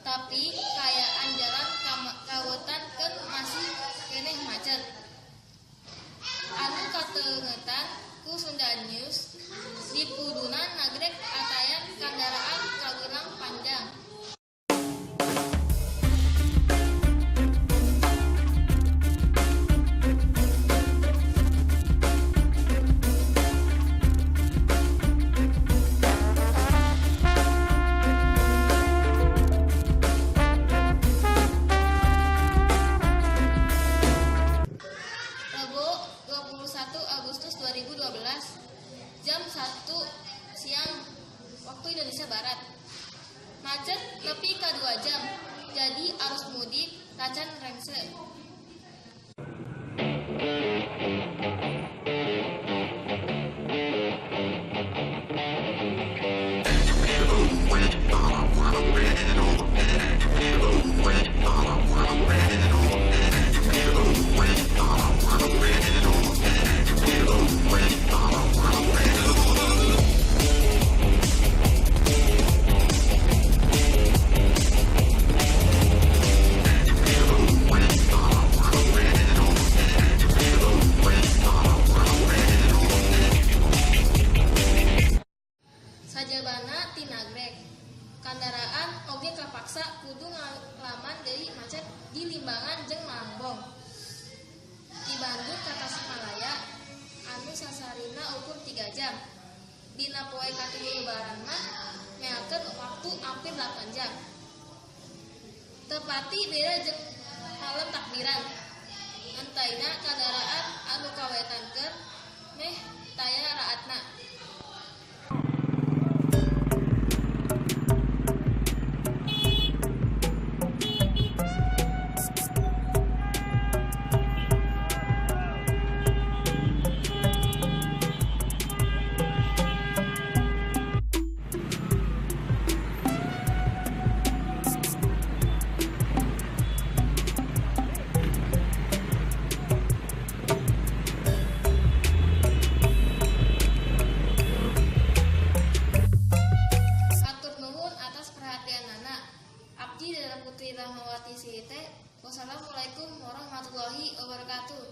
Tapi kaayaan jalan kawetan kan masih keneh macet. Anu kateungetan ku Sunda News di kudunan nagrek atayan kendaraan kawilang panjang. Rabu 21 Agustus 2012 jam 1 siang waktu Indonesia Barat. Macet lebih ke 2 jam, jadi arus mudik tacan rengse. Sajabana ti nagrek kendaraan oge kapaksa kudu ngalaman deui macet di Limbangan jeung Lambong. Di Bandung ka Tasikmalaya anu sasarina ukur 3 jam. Dina poe katilu lebaran mah meakeun waktu hampir 8 jam. Tepati beda jeung malam takbiran. Antaina kendaraan anu kawetankeun meh taya raatna. Abdi dalam Putri Rahmawati Sihite. Wassalamualaikum warahmatullahi wabarakatuh.